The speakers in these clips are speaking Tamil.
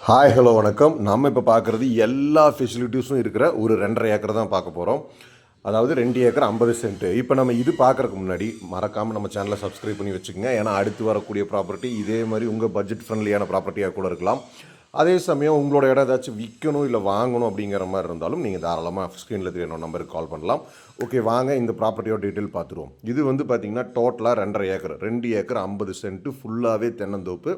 ஹாய் ஹலோ வணக்கம். நம்ம இப்போ பார்க்குறது எல்லா ஃபெசிலிட்டிஸும் இருக்கிற ஒரு 2.5 ஏக்கர் தான் பார்க்க போகிறோம். அதாவது 2 ஏக்கர் 50 சென்ட். இப்போ நம்ம இது பார்க்குறதுக்கு முன்னாடி மறக்காமல் நம்ம சேனலை சப்ஸ்கிரைப் பண்ணி வச்சுக்கோங்க. ஏன்னா அடுத்து வரக்கூடிய ப்ராப்பர்ட்டி இதே மாதிரி உங்கள் பட்ஜெட் ஃப்ரெண்ட்லியான ப்ராப்பர்ட்டியாக கூட இருக்கலாம். அதே சமயம் உங்களோட இடம் ஏதாச்சும் விற்கணும் இல்லை வாங்கணும் அப்படிங்கிற மாதிரி இருந்தாலும் நீங்கள் தாராளமாக ஸ்க்ரீனில் தெரியணும் நம்பருக்கு கால் பண்ணலாம். ஓகே, வாங்க இந்த ப்ராப்பர்ட்டியோட டீட்டெயில் பார்த்துருவோம். இது வந்து பார்த்திங்கன்னா டோட்டலாக 2.5 ஏக்கர், 2 ஏக்கர் 50 சென்ட்டு, ஃபுல்லாகவே தென்னந்தோப்பு,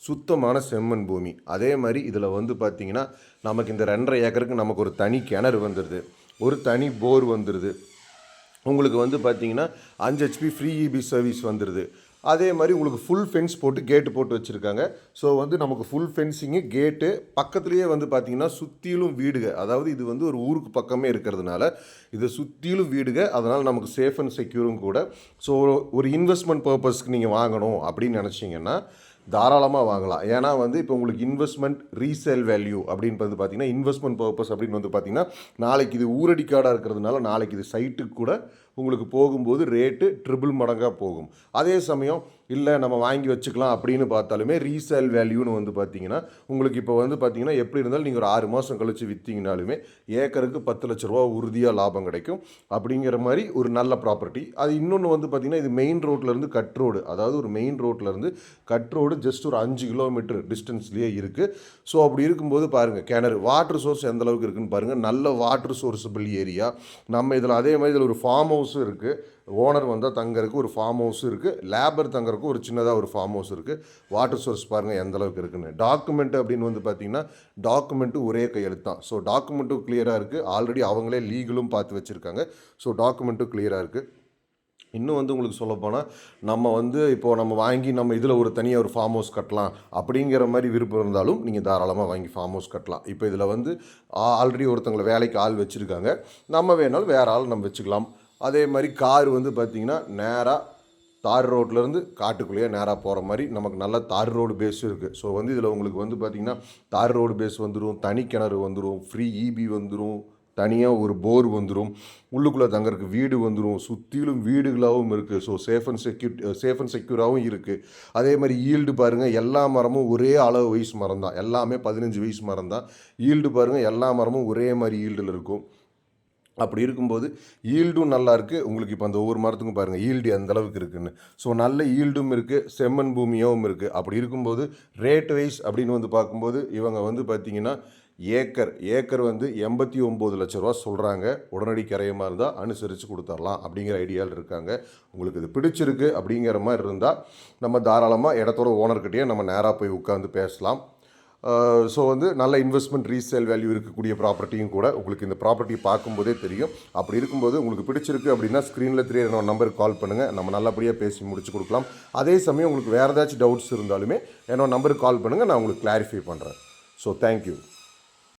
சுத்தமான செம்மண் பூமி. அதே மாதிரி இதில் வந்து பார்த்திங்கன்னா நமக்கு இந்த 2.5 ஏக்கருக்கு நமக்கு ஒரு தனி கிணறு வந்துடுது, ஒரு தனி போர் வந்துடுது. உங்களுக்கு வந்து பார்த்திங்கன்னா 5 HP ஃப்ரீ இபி சர்வீஸ் வந்துடுது. அதே மாதிரி உங்களுக்கு ஃபுல் ஃபென்ஸ் போட்டு கேட்டு போட்டு வச்சுருக்காங்க. ஸோ வந்து நமக்கு ஃபுல் ஃபென்சிங்கு, கேட்டு பக்கத்துலேயே வந்து பார்த்திங்கன்னா சுற்றிலும் வீடுக. அதாவது இது வந்து ஒரு ஊருக்கு பக்கமே இருக்கிறதுனால இதை சுற்றிலும் வீடுக. அதனால் நமக்கு சேஃப் அண்ட் செக்யூரும் கூட. ஸோ ஒரு இன்வெஸ்ட்மெண்ட் பர்பஸ்க்கு நீங்கள் வாங்கணும் அப்படின்னு நினச்சிங்கன்னா தாராளமாக வாங்கலாம். ஏன்னா வந்து இப்போ உங்களுக்கு இன்வெஸ்ட்மெண்ட் ரீசேல் வேல்யூ அப்படின்னு வந்து பார்த்திங்கன்னா இன்வெஸ்ட்மெண்ட் பர்பஸ் அப்படின்னு வந்து பார்த்திங்கன்னா நாளைக்கு இது ஊரடி கார்டாக இருக்கிறதுனால நாளைக்கு இது சைட்டுக்கு கூட உங்களுக்கு போகும்போது ரேட்டு ட்ரிபிள் மடங்காக போகும். அதே சமயம் இல்லை நம்ம வாங்கி வச்சுக்கலாம் அப்படின்னு பார்த்தாலுமே ரீசேல் வேல்யூன்னு வந்து பார்த்திங்கன்னா உங்களுக்கு இப்போ வந்து பார்த்திங்கன்னா எப்படி இருந்தாலும் நீங்கள் ஒரு 6 மாதம் கழித்து விற்றீங்கனாலுமே ஏக்கருக்கு 10 லட்ச ரூபா உறுதியாக லாபம் கிடைக்கும். அப்படிங்கிற மாதிரி ஒரு நல்ல ப்ராப்பர்ட்டி. அது இன்னொன்று வந்து பார்த்திங்கன்னா இது மெயின் ரோட்லேருந்து கட் ரோடு, அதாவது ஒரு மெயின் ரோட்லேருந்து கட் ரோடு ஜஸ்ட் ஒரு 5 கிலோமீட்டர் டிஸ்டன்ஸ்லேயே இருக்குது. ஸோ அப்படி இருக்கும்போது பாருங்கள் கிணறு, வாட்டர் சோர்ஸ் எந்த அளவுக்கு இருக்குதுன்னு பாருங்கள். நல்ல வாட்டர் சோர்ஸபிள் ஏரியா. நம்ம இதில் அதே மாதிரி இதில் ஒரு ஃபார்ம் ஹவுஸும் இருக்குது. ஓனர் வந்தால் தங்கறதுக்கு ஒரு ஃபார்ம் ஹவுஸும் இருக்குது. லேபர் தங்கறதுக்கு ஒரு சின்னதாக ஒரு ஃபார்ம் ஹவுஸ் இருக்குது. வாட்டர் சோர்ஸ் பாருங்கள் எந்த அளவுக்கு இருக்குன்னு. டாக்குமெண்ட் அப்படின்னு வந்து பார்த்திங்கன்னா டாக்குமெண்ட்டு ஒரே கையெழுத்து தான். ஸோ டாக்குமெண்ட்டும் கிளியராக இருக்குது. ஆல்ரெடி அவங்களே லீகலும் பார்த்து வச்சுருக்காங்க. ஸோ டாக்குமெண்ட்டும் கிளியராக இருக்குது. இன்னும் வந்து உங்களுக்கு சொல்லப்போனால் நம்ம வந்து இப்போது நம்ம வாங்கி நம்ம இதில் ஒரு தனியாக ஒரு ஃபார்ம் ஹவுஸ் கட்டலாம் அப்படிங்கிற மாதிரி விருப்பம் இருந்தாலும் நீங்கள் தாராளமாக வாங்கி ஃபார்ம் ஹவுஸ் கட்டலாம். இப்போ இதில் வந்து ஆல்ரெடி ஒருத்தவங்களை வேலைக்கு ஆள் வச்சுருக்காங்க. நம்ம வேணாலும் வேறு ஆள் நம்ம வச்சுக்கலாம். அதே மாதிரி கார் வந்து பார்த்திங்கன்னா நேராக தார் ரோட்லேருந்து காட்டுக்குள்ளேயே நேராக போகிற மாதிரி நமக்கு நல்ல தார் ரோடு பேஸும் இருக்குது. ஸோ வந்து இதில் உங்களுக்கு வந்து பார்த்திங்கன்னா தார் ரோடு பேஸ் வந்துடும், தனி கிணறு வந்துடும், ஃப்ரீ இபி வந்துடும், தனியாக ஒரு போர் வந்துடும், உள்ளுக்குள்ளே தங்கறதுக்கு வீடு வந்துடும், சுற்றிலும் வீடுகளாகவும் இருக்குது. ஸோ சேஃப் அண்ட் செக்யூராகவும் இருக்குது. அதே மாதிரி ஈல்டு பாருங்கள், எல்லா மரமும் ஒரே அளவு வயசு மரம் தான், எல்லாமே 15 வயசு மரம் தான். ஈல்டு பாருங்கள், எல்லா மரமும் ஒரே மாதிரி ஈல்டில் இருக்கும். அப்படி இருக்கும்போது ஈல்டும் நல்லா இருக்குது. உங்களுக்கு இப்போ அந்த ஒவ்வொரு மரத்துக்கும் பாருங்கள் ஈல்டு எந்த அளவுக்கு இருக்குதுன்னு. ஸோ நல்ல ஈல்டும் இருக்குது, செம்மண் பூமியாகவும் இருக்குது. அப்படி இருக்கும்போது ரேட் வைஸ் அப்படின்னு வந்து பார்க்கும்போது இவங்க வந்து பார்த்திங்கன்னா ஏக்கர் வந்து 89 லட்ச ரூபா சொல்கிறாங்க. உடனடி கரையமாக இருந்தால் அனுசரித்து கொடுத்துடலாம் அப்படிங்கிற ஐடியாவில் இருக்காங்க. உங்களுக்கு இது பிடிச்சிருக்கு அப்படிங்கிற மாதிரி இருந்தால் நம்ம தாராளமாக இடத்தோட ஓனர்கிட்டயே நம்ம நேராக போய் உட்காந்து பேசலாம். ஸோ வந்து நல்ல இன்வெஸ்ட்மெண்ட் ரீசேல் வேல்யூ இருக்கக்கூடிய ப்ராப்பர்ட்டியும் கூட. உங்களுக்கு இந்த ப்ராப்பர்ட்டி பார்க்கும்போதே தெரியும். அப்படி இருக்கும்போது உங்களுக்கு பிடிச்சிருக்கு அப்படின்னா ஸ்க்ரீனில் தெரிய நம்பருக்கு கால் பண்ணுங்கள். நம்ம நல்லபடியாக பேசி முடிச்சு கொடுக்கலாம். அதே சமயம் உங்களுக்கு வேறு ஏதாச்சும் டவுட்ஸ் இருந்தாலுமே என்னோட நம்பருக்கு கால் பண்ணுங்கள், நான் உங்களுக்கு கிளாரிஃபை பண்ணுறேன். So thank you.